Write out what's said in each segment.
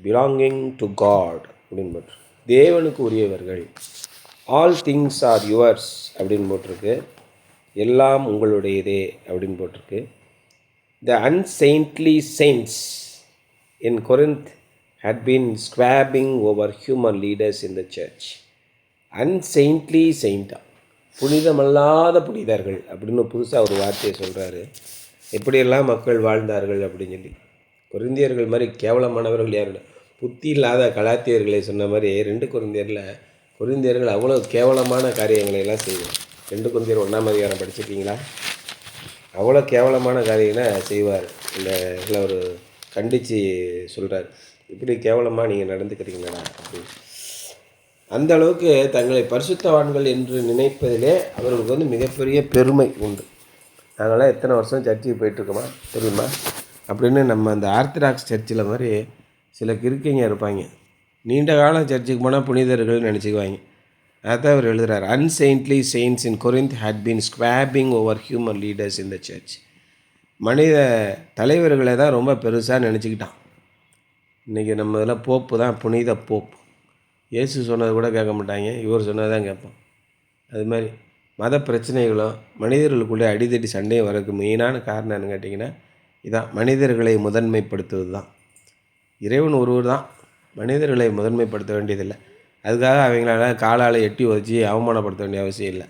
Belonging to God அப்படின்னு போட்டிருக்கு. தேவனுக்கு உரியவர்கள். ஆல் திங்ஸ் ஆர் யுவர்ஸ் அப்படின்னு போட்டிருக்கு. எல்லாம் உங்களுடையதே அப்படின்னு போட்டிருக்கு. The unsaintly saints in Corinth had been squabbling over human leaders in the church. Unsaintly செயின்டா, புனிதமல்லாத புனிதர்கள் அப்படின்னு புதுசாக ஒரு வார்த்தையை சொல்கிறாரு. எப்படியெல்லாம் மக்கள் வாழ்ந்தார்கள் அப்படின்னு சொல்லி. கொரிந்தியர்கள் மாதிரி கேவலமானவர்கள் யாரும், புத்தி இல்லாத கலாத்தியர்களை சொன்ன மாதிரி 2 கொரிந்தியர்கள் அவ்வளோ கேவலமான காரியங்களை எல்லாம் செய்வார். 2 கொரிந்தியர் 1ஆம் அதிகாரம் படிச்சிருக்கீங்களா? அவ்வளோ கேவலமான காரியங்களை செய்வார். இந்த இதில் ஒரு கண்டித்து சொல்கிறார், இப்படி கேவலமாக நீங்கள் நடந்துக்கிறீங்களா அப்படின்னு. அந்த அளவுக்கு தங்களை பரிசுத்தவான்கள் என்று நினைப்பதிலே அவர்களுக்கு வந்து மிகப்பெரிய பெருமை உண்டு. நாங்களாம் எத்தனை வருஷம் சர்ச்சுக்கு போயிட்டுருக்கோமா தெரியுமா அப்படின்னு. நம்ம அந்த ஆர்த்தடாக்ஸ் சர்ச்சில் மாதிரி சில கிறுக்கைங்க இருப்பாங்க. நீண்ட காலம் சர்ச்சுக்கு போனால் புனிதர்கள் நினச்சிக்குவாங்க. அதான் அவர் எழுதுகிறார். அன்செயின்ட்லி saints in Corinth had been squabbling over human leaders in the church. மனித தலைவர்களை தான் ரொம்ப பெருசாக நினச்சிக்கிட்டான். இன்றைக்கி நம்ம இதில் போப்பு தான் புனித போப்பு. இயேசு சொன்னது கூட கேட்க மாட்டாங்க, இவர் சொன்னது தான் கேட்போம். அது மாதிரி மத பிரச்சனைகளும் மனிதர்களுக்குள்ளே அடிதடி சண்டையும் வரதுக்கு மெயினான காரணம் என்னன்னு கேட்டிங்கன்னா இதான், மனிதர்களை முதன்மைப்படுத்துவது தான். இறைவன் ஒருவர் தான், மனிதர்களை முதன்மைப்படுத்த வேண்டியதில்லை. அதுக்காக அவங்களால காலால் எட்டி வச்சு அவமானப்படுத்த வேண்டிய அவசியம் இல்லை.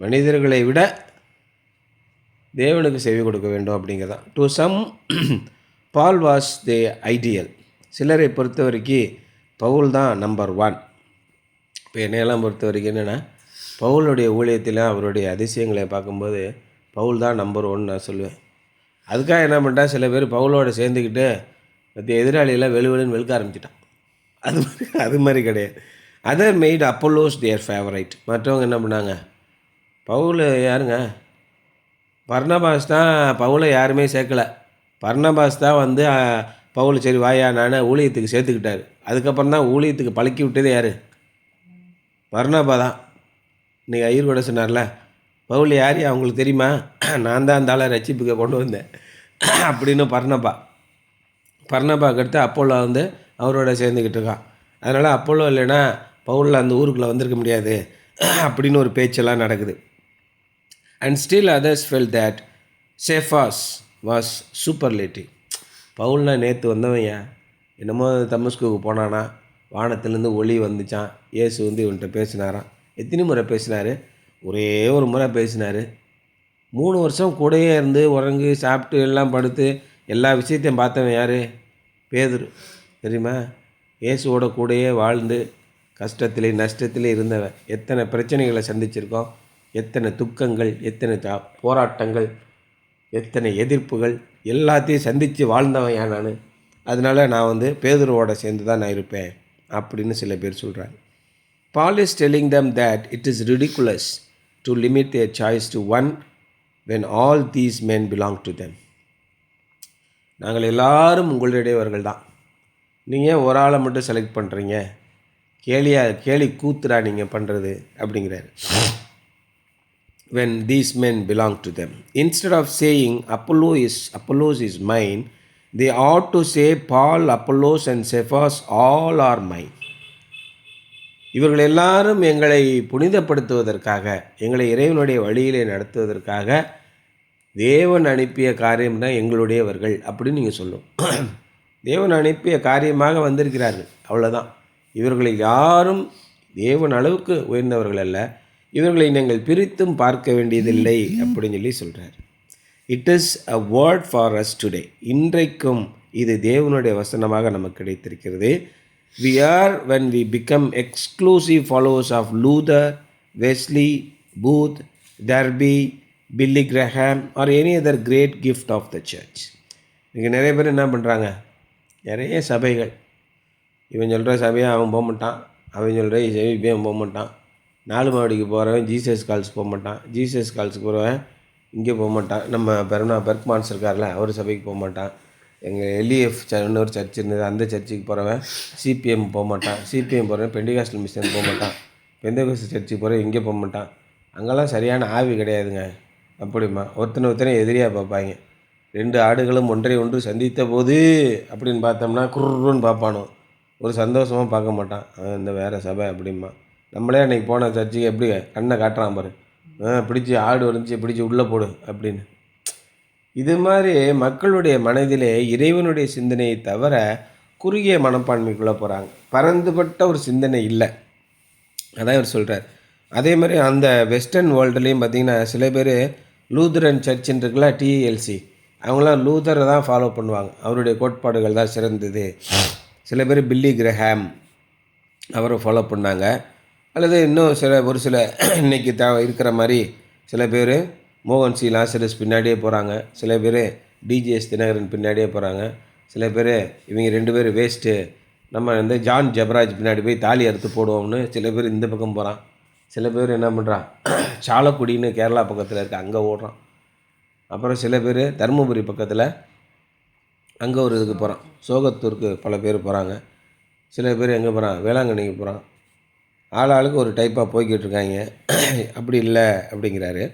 மனிதர்களை விட தேவனுக்கு செவி கொடுக்க வேண்டும் அப்படிங்கிறதான். To some Paul was the ideal. சிலரை பொறுத்த வரைக்கும் பவுல் தான் நம்பர் 1. இப்போ என்னையெல்லாம் பொறுத்த வரைக்கும் என்னென்னா, பவுலுடைய ஊழியத்தில் அவருடைய அதிசயங்களை பார்க்கும்போது பவுல் தான் நம்பர் 1 நான் சொல்லுவேன். அதுக்காக என்ன பண்ணிட்டா, சில பேர் பவுலோடு சேர்ந்துக்கிட்டு மற்ற எதிராளியெல்லாம் வெளுவெளுன்னு வெளுக்க ஆரம்பிச்சிட்டான். அது மாதிரி கிடையாது. அதர் மெய்ட் அப்போலோஸ் தேர் ஃபேவரைட். மற்றவங்க என்ன பண்ணாங்க, பவுல் யாருங்க, பர்னபாஸ் தான் பவுலை யாருமே சேர்க்கலை. பர்னபாஸ் தான் வந்து பவுல் சரி வாயா நான் ஊழியத்துக்கு சேர்த்துக்கிட்டார். அதுக்கப்புறம் தான் ஊழியத்துக்கு பழக்கி விட்டதே யார், பர்னபா தான். இன்றைக்கி ஐயர் கூட சொன்னார்ல, பவுல் யார் அவங்களுக்கு தெரியுமா, நான் தான் அந்த ஆளை ரட்சிப்புக்கு கொண்டு வந்தேன் அப்படின்னு. பர்னபாக்கு அடுத்து அப்போலோ வந்து அவரோட சேர்ந்துக்கிட்டு இருக்கான். அதனால் அப்போலோ இல்லைன்னா பவுலில் அந்த ஊருக்குள்ளே வந்திருக்க முடியாது அப்படின்னு ஒரு பேச்செல்லாம் நடக்குது. And still others fell that Cephas was superlative. பவுல்னா நேற்று வந்தவன் என்னமோ தமஸ்குக்கு போனானா, வானத்திலேருந்து ஒளி வந்துச்சான், இயேசு வந்து இவன்கிட்ட பேசினாராம். எத்தனை முறை பேசினார், ஒரே ஒரு முறை பேசினார். 3 வருஷம் கூடயே இருந்து உறங்கு சாப்பிட்டு எல்லாம் படுத்து எல்லா விஷயத்தையும் பார்த்தவன் யார், பேதுரு தெரியுமா? இயேசுவோட கூடயே வாழ்ந்து கஷ்டத்திலே நஷ்டத்திலே இருந்தவன். எத்தனை பிரச்சனைகளை சந்திச்சிருக்கோம், எத்தனை துக்கங்கள், எத்தனை போராட்டங்கள், எத்தனை எதிர்ப்புகள் எல்லாத்தையும் சந்தித்து வாழ்ந்தவன் நான். அதனால் நான் வந்து பேதுருவோட சேர்ந்து தான் நான் இருப்பேன் அப்படின்னு சில பேர் சொல்கிறாங்க. Paul is telling them that it is ridiculous to limit their choice to one when all these men belong to them. நாங்கள் எல்லாரும் உங்களுடையவர்கள் தான், நீங்கள் ஒரு ஆளை மட்டும் செலக்ட் பண்ணுறீங்க, கேலி கூத்துரா நீங்கள் பண்ணுறது அப்படிங்கிறாரு. When these men belong to them, instead of saying Apollos is mine, they ought to say Paul, Apollos and Cephas all are mine. இவர்கள் எல்லாரும் எங்களை புனிதப்படுத்துவதற்காக, எங்களை இறைவனுடைய வழியிலே நடத்துவதற்காக தேவன் அனுப்பிய காரியம் தான் எங்களுடையவர்கள் அப்படின்னு நீங்கள் சொல்லும். தேவன் அனுப்பிய காரியமாக வந்திருக்கிறார்கள், அவ்வளோதான். இவர்களை யாரும் தேவன் அளவுக்கு உயர்ந்தவர்கள் அல்ல, இவர்களை நீங்கள் பிரித்தும் பார்க்க வேண்டியதில்லை அப்படின்னு சொல்லி சொல்கிறார். It is a word for us today. இன்றைக்கும் இது தேவனுடைய வசனமாக நமக்கு கிடைத்திருக்கிறது. We are when we become exclusive followers of Luther, Wesley, Booth, Darby, Billy Graham or any other great gift of the church. இங்கே நிறைய பேர் என்ன பண்ணுறாங்க, நிறைய சபைகள், இவன் சொல்கிற சபையை அவன் போக மாட்டான், அவன் சொல்கிற சபையை போக மாட்டான். 4 மாவடிக்கு போகிறவன் ஜீசஸ் கால்ஸ் போக மாட்டான், ஜீசஸ் கால்ஸுக்கு போகிறவன் இங்கே போக மாட்டான். நம்ம பெர்க்மான்ஸ் இருக்கார்ல, அவர் சபைக்கு போக மாட்டான். எங்கள் எல்இஎஃப் இன்னொரு சர்ச் இருந்தது, அந்த சர்ச்சுக்கு போகிறவன் சிபிஎம் போக மாட்டான், சிபிஎம் போகிறவன் பெண்டிகாஸ்டல் மிஷன் போக மாட்டான், பெந்தகோஸ்தல் சர்ச்சுக்கு போகிறவன் இங்கே போக மாட்டான். அங்கெல்லாம் சரியான ஆவி கிடையாதுங்க அப்படிமா. ஒருத்தனை எதிரியாக பார்ப்பாங்க. 2 ஆடுகளும் ஒன்றை ஒன்று சந்தித்த போது அப்படின்னு பார்த்தோம்னா குருன்னு பார்ப்பானோ, ஒரு சந்தோஷமாக பார்க்க மாட்டான். இந்த வேறு சபை அப்படிம்பா. நம்மளே அன்றைக்கி போன சர்ச்சுக்கு எப்படி கண்ணை காட்டுறான் பாரு, பிடிச்சி ஆடு வந்துச்சு பிடிச்சி உள்ளே போடு அப்படின்னு. இது மாதிரி மக்களுடைய மனதிலே இறைவனுடைய சிந்தனையை தவிர குறுகிய மனப்பான்மைக்குள்ளே போகிறாங்க. பரந்துபட்ட ஒரு சிந்தனை இல்லை. அதான் இவர் சொல்கிறார். அதே மாதிரி அந்த வெஸ்டர்ன் வேர்ல்டுலேயும் பார்த்திங்கன்னா சில பேர் லூதரன் சர்ச்சுன்னு இருக்குல்ல, டிஎல்சி, அவங்களாம் லூதரை தான் ஃபாலோ பண்ணுவாங்க. அவருடைய கோட்பாடுகள் தான் சிறந்தது. சில பேர் பில்லி கிரஹாம் அவரை ஃபாலோ பண்ணாங்க. அல்லது இன்னும் ஒரு சில இன்றைக்கி இருக்கிற மாதிரி சில பேர் மோகன் சி லாசரஸ் பின்னாடியே போகிறாங்க. சில பேர் டிஜிஎஸ் தினகரன் பின்னாடியே போகிறாங்க. சில பேர் இவங்க 2 பேர் வேஸ்ட்டு, நம்ம ஜான் ஜபராஜ் பின்னாடி போய் தாலி அறுத்து போடுவோம்னு சில பேர் இந்த பக்கம் போகிறான். சில பேர் என்ன பண்ணுறான், சாலக்குடின்னு கேரளா பக்கத்தில் இருக்க அங்கே ஓடுறான். அப்புறம் சில பேர் தருமபுரி பக்கத்தில் அங்கே ஒரு இதுக்கு போகிறான். சோகத்தூருக்கு பல பேர் போகிறாங்க. சில பேர் எங்கே போகிறான், வேளாங்கண்ணிக்கு போகிறான். ஆளுக்கு ஒரு டைப்பாக போய்கிட்டு இருக்காங்க. அப்படி இல்லை அப்படிங்கிறாரு.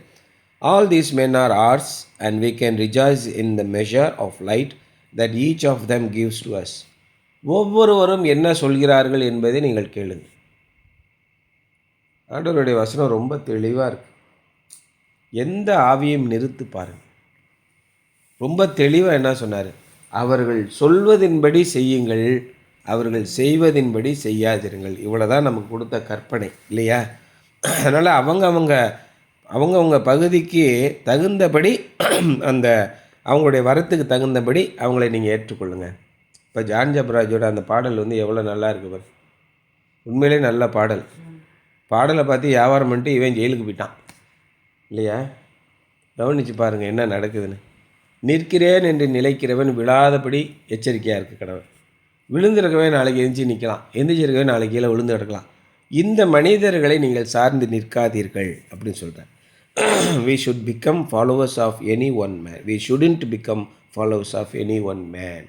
All these men are ours and we can rejoice in the measure of light that each of them gives to us. ஒவ்வொருவரும் என்ன சொல்கிறார்கள் என்பதை நீங்கள் கேளுங்கள். ஆண்டவருடைய வசனம் ரொம்ப தெளிவாக இருக்குது. எந்த ஆவியும் நிறுத்து பாருங்கள். ரொம்ப தெளிவாக என்ன சொன்னார், அவர்கள் சொல்வதின்படி செய்யுங்கள், அவர்கள் செய்வதின்படி செய்யாதிருங்கள். இவ்வளோ தான் நமக்கு கொடுத்த கற்பனை இல்லையா? அதனால் அவங்கவுங்க பகுதிக்கு தகுந்தபடி அந்த அவங்களுடைய வரத்துக்கு தகுந்தபடி அவங்கள நீங்கள் ஏற்றுக்கொள்ளுங்கள். இப்போ ஜான் ஜபராஜோட அந்த பாடல் எவ்வளோ நல்லா இருக்குது பாரு. உண்மையிலே நல்ல பாடல். பாடலை பார்த்து வியாபாரம் பண்ணிட்டு இவன் ஜெயிலுக்கு போயிட்டான் இல்லையா? கவனித்து பாருங்கள் என்ன நடக்குதுன்னு. நிற்கிறேன் என்று நிலைக்கிறவன் விழாதபடி எச்சரிக்கையாக இருக்குது கடவுள். விழுந்திருக்கவே நாளைக்கு எந்திரிச்சு நிற்கலாம், எந்திரிச்சிருக்கவே நாளைக்கு கீழே விழுந்து கிடக்கலாம். இந்த மனிதர்களை நீங்கள் சார்ந்து நிற்காதீர்கள் அப்படின்னு சொல்கிறேன். We should become followers of any one man. We shouldn't become followers of any one man.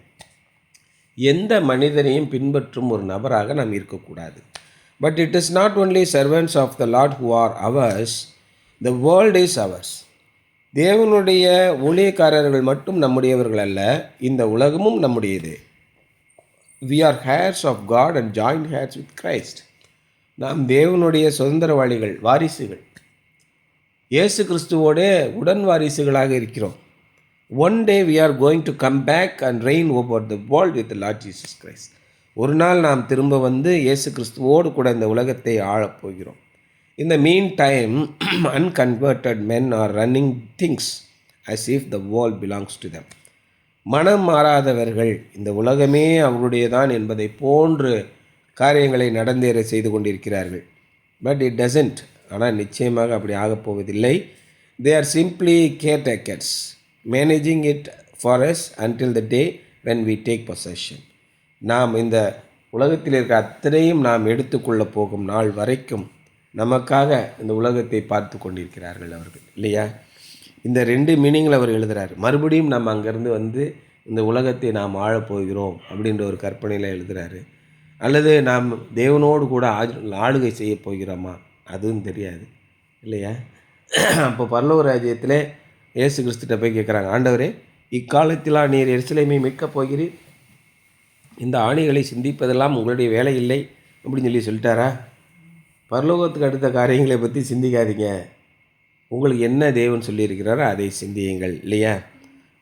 எந்த மனிதனையும் பின்பற்றும் ஒரு நபராக நாம் இருக்கக்கூடாது. But it is not only servants of the Lord who are ours, the world is ours. தேவனுடைய ஊழியக்காரர்கள் மட்டும் நம்முடையவர்கள் அல்ல, இந்த உலகமும் நம்முடையது. We are heirs of God and joint heirs with Christ. நாம் தேவனுடைய சுதந்திரவாளிகள், வாரிசுகள். இயேசு கிறிஸ்துவோட உடன் வாரிசுகளாக இருக்கிறோம். One day we are going to come back and reign over the world with the Lord Jesus Christ. ஒரு நாள் நாம் திரும்ப இயேசு கிறிஸ்துவோடு கூட இந்த உலகத்தை ஆளப்போகிறோம். In the meantime, unconverted men are running things as if the world belongs to them. மனம் மாறாதவர்கள் இந்த உலகமே அவருடையதான் என்பதை போன்று காரியங்களை நடந்தேற செய்து கொண்டிருக்கிறார்கள். But it doesn't. ஆனால் நிச்சயமாக அப்படி ஆகப்போவதில்லை. They are simply caretakers, managing it for us until the day when we take possession. நாம் இந்த உலகத்தில் இருக்க அத்தனையும் நாம் எடுத்துக்கொள்ள போகும் நாள் வரைக்கும் நமக்காக இந்த உலகத்தை பார்த்து கொண்டிருக்கிறார்கள் அவர்கள் இல்லையா? இந்த 2 மீனிங்கில் அவர் எழுதுகிறார். மறுபடியும் நம்ம அங்கேருந்து இந்த உலகத்தை நாம் ஆளப்போகிறோம் அப்படின்ற ஒரு கற்பனையில் எழுதுகிறாரு. அல்லது நாம் தேவனோடு கூட ஆளுகை செய்ய போகிறோமா அதுவும் தெரியாது இல்லையா? அப்போ பரலோக ராஜ்யத்தில் இயேசு கிறிஸ்துட்ட போய் கேட்குறாங்க, ஆண்டவரே இக்காலத்திலா நீர் எருசலேமை மீட்கப் போகிறீர்? இந்த ஆணிகளை சிந்திப்பதெல்லாம் உங்களுடைய வேலை இல்லை அப்படின்னு சொல்லிட்டாரா? பரலோகத்துக்கு அடுத்த காரியங்களை பற்றி சிந்திக்காதீங்க, உங்களுக்கு என்ன தேவன் சொல்லியிருக்கிறாரோ அதை சிந்தியுங்கள் இல்லையா?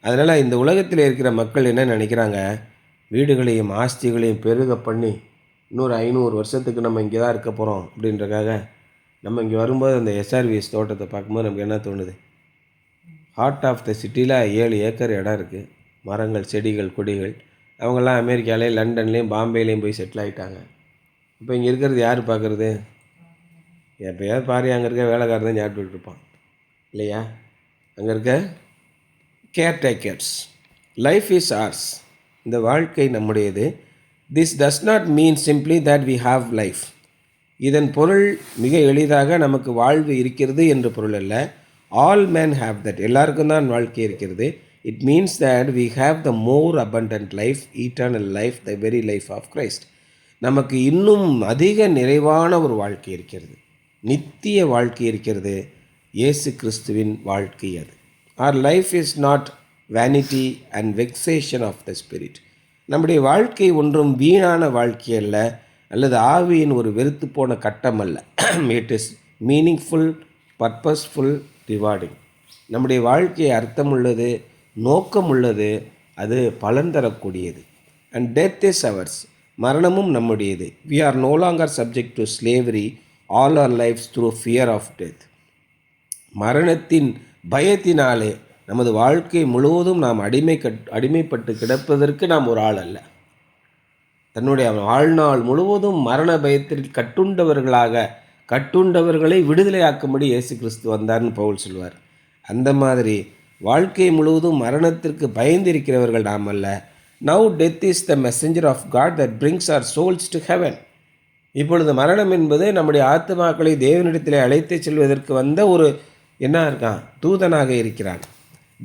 அதனால் இந்த உலகத்தில் இருக்கிற மக்கள் என்ன நினைக்கிறாங்க, வீடுகளையும் ஆஸ்திகளையும் பெருக பண்ணி இன்னொரு 500 வருஷத்துக்கு நம்ம இங்கே தான் இருக்க போகிறோம் அப்படின்றக்காக நம்ம இங்கே வரும்போது அந்த எஸ்ஆர்விஎஸ் தோட்டத்தை பார்க்கும்போது நமக்கு என்ன தோணுது, ஹார்ட் ஆஃப் த சிட்டியில் 7 ஏக்கர் இடம் இருக்குது, மரங்கள் செடிகள் கொடிகள். அவங்கெல்லாம் அமெரிக்காலேயும் லண்டன்லேயும் பாம்பேலேயும் போய் செட்டில் ஆகிட்டாங்க. இப்போ இங்கே இருக்கிறது யார் பார்க்குறது? எப்போயாவது பாரு அங்கே இருக்க வேலைக்காரர் தான் ஞாபகம் இருப்பான் இல்லையா? அங்கே இருக்க கேர்டேக்கர்ஸ். Life is hours. இந்த வாழ்க்கை நம்முடையது. This does not mean simply that we have life. இதன் பொருள் மிக எளிதாக நமக்கு வாழ்வு இருக்கிறது என்று பொருள் அல்ல. All men have that. எல்லாருக்கும் தான் வாழ்க்கை இருக்கிறது. It means that we have the more abundant life, eternal life, the very life of Christ. நமக்கு இன்னும் அதிக நிறைவான ஒரு வாழ்க்கை இருக்கிறது, நித்திய வாழ்க்கை இருக்கிறது, இயேசு கிறிஸ்துவின் வாழ்க்கை அது. Our life is not vanity and vexation of the spirit. நம்முடைய வாழ்க்கை ஒன்றும் வீணான வாழ்க்கை அல்ல, அல்லது ஆவியின் ஒரு வெறுத்து போன கட்டம் அல்ல. It is meaningful, purposeful, rewarding. நம்முடைய வாழ்க்கை அர்த்தமுள்ளது, நோக்கம் உள்ளது, அது பலன் தரக்கூடியது. And death is ours. மரணமும் நம்முடையது. We are no longer subject to slavery all our lifes through fear of death. மரணத்தின் பயத்தினாலே நமது வாழ்க்கை முழுவதும் நாம் அடிமைப்பட்டு கிடப்பதற்கு நாம் ஒரு ஆள் அல்ல. தன்னுடைய வாழ்நாள் முழுவதும் மரண பயத்தில் கட்டுண்டவர்களை விடுதலையாக்கும்படி இயேசு கிறிஸ்து வந்தார்னு பவுல் சொல்வார். அந்த மாதிரி வாழ்க்கை முழுவதும் மரணத்திற்கு பயந்திருக்கிறவர்கள் நாம் அல்ல. Now death is the messenger of God that brings our souls to heaven. இப்பொழுது மரணம் என்பது நம்முடைய ஆத்மாக்களை தேவனிடத்தில் அழைத்து செல்வதற்கு வந்த ஒரு தூதனாக இருக்கிறான்.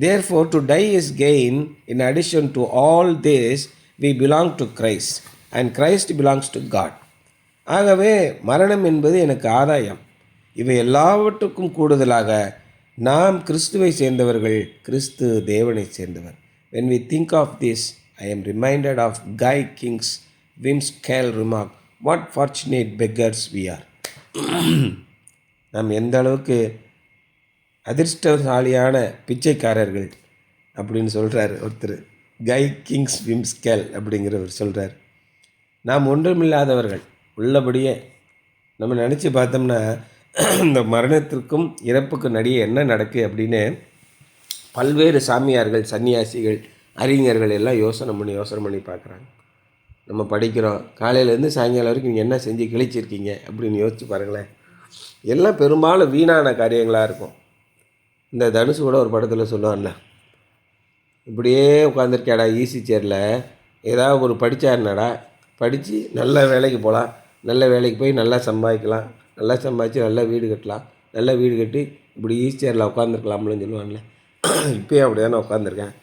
Therefore, to die is gain. In addition to all this, we belong to Christ and Christ belongs to God. ஆகவே மரணம் என்பது எனக்கு ஆதாயம். இவை எல்லாவற்றுக்கும் கூடுதலாக நாம் கிறிஸ்துவை சேர்ந்தவர்கள், கிறிஸ்து தேவனை சேர்ந்தவர். When we think of this, I am reminded of Guy King's whimsical remark, what fortunate beggars we are. நாம் எந்த அளவுக்கு அதிர்ஷ்டசாலியான பிச்சைக்காரர்கள் அப்படின்னு சொல்கிறார் ஒருத்தர். கை கிங்ஸ் விம்ஸ்கேல் அப்படிங்கிறவர் சொல்கிறார். நாம் ஒன்றுமில்லாதவர்கள். உள்ளபடியே நம்ம நினச்சி பார்த்தோம்னா இந்த மரணத்திற்கும் இறப்புக்கும் நடுவே என்ன நடக்குது அப்படின்னு பல்வேறு சாமியார்கள், சன்னியாசிகள், அறிஞர்கள் எல்லாம் யோசனை பண்ணி பார்க்குறாங்க. நம்ம படிக்கிறோம், காலையிலேருந்து சாயங்காலம் வரைக்கும் நீங்கள் என்ன செஞ்சு கிழிச்சிருக்கீங்க அப்படின்னு யோசித்து பாருங்களேன். எல்லாம் பெரும்பாலும் வீணான காரியங்களாக இருக்கும். இந்த தனுசு கூட ஒரு படத்தில் சொல்லுவான்ல, இப்படியே உட்காந்துருக்கேடா ஈஸி சேரில், ஏதாவது ஒரு படித்தாருனாடா, படித்து நல்ல வேலைக்கு போகலாம், நல்ல வேலைக்கு போய் நல்லா சம்பாதிக்கலாம், நல்லா சம்பாதிச்சு நல்லா வீடு கட்டலாம், நல்லா வீடு கட்டி இப்படி ஈஸி சேரில் உட்காந்துருக்கலாம்னு சொல்லுவான்ல. இப்போயும் அப்படி தானே உட்காந்துருக்கேன்.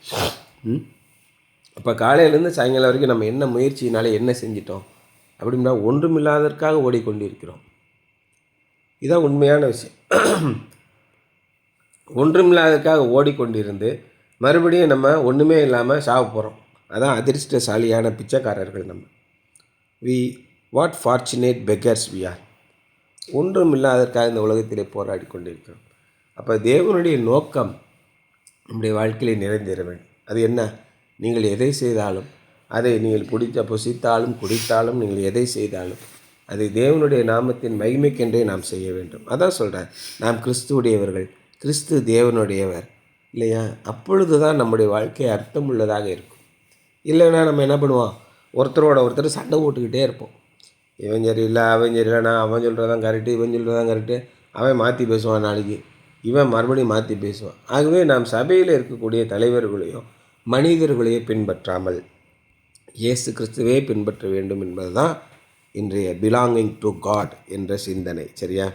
அப்போ காலையிலேருந்து சாயங்காலம் வரைக்கும் நம்ம என்ன முயற்சினால என்ன செஞ்சிட்டோம் அப்படின்னா ஒன்றுமில்லாதற்காக ஓடிக்கொண்டிருக்கிறோம். இதுதான் உண்மையான விஷயம். ஒன்றுமில்லாதற்காக ஓடிக்கொண்டிருந்து மறுபடியும் நம்ம ஒன்றுமே இல்லாமல் சாக போகிறோம். அதான் அதிர்ஷ்டசாலியான பிச்சைக்காரர்கள் நம்ம. What fortunate beggars we are. ஒன்றும் இல்லாதற்காக இந்த உலகத்திலே போராடி கொண்டிருக்கிறோம். அப்போ தேவனுடைய நோக்கம் நம்முடைய வாழ்க்கையில் நிறைந்திட வேண்டும். அது என்ன? நீங்கள் எதை செய்தாலும், அதை நீங்கள் புசித்தாலும் குடித்தாலும், நீங்கள் எதை செய்தாலும் அதை தேவனுடைய நாமத்தின் மகிமைக்கென்றே நாம் செய்ய வேண்டும். அதான் சொல்கிறேன், நாம் கிறிஸ்துவுடையவர்கள், கிறிஸ்து தேவனுடையவர் இல்லையா? அப்பொழுது தான் நம்முடைய வாழ்க்கை அர்த்தம் உள்ளதாக இருக்கும். இல்லைன்னா நம்ம என்ன பண்ணுவோம், ஒருத்தர் சண்டை போட்டுக்கிட்டே இருப்போம். இவன் சரியில்லை, அவன் சரியில்லைண்ணா, அவன் சொல்கிறதான் கரெக்டு, இவன் சொல்கிறதான் கரெக்டு, அவன் மாற்றி பேசுவான், நாளைக்கு இவன் மறுபடியும் மாற்றி பேசுவான். ஆகவே நாம் சபையில் இருக்கக்கூடிய தலைவர்களையோ மனிதர்களையோ பின்பற்றாமல் இயேசு கிறிஸ்துவே பின்பற்ற வேண்டும் என்பது தான் இன்றைய பிலாங்கிங் டு காட் என்ற சிந்தனை. சரியா?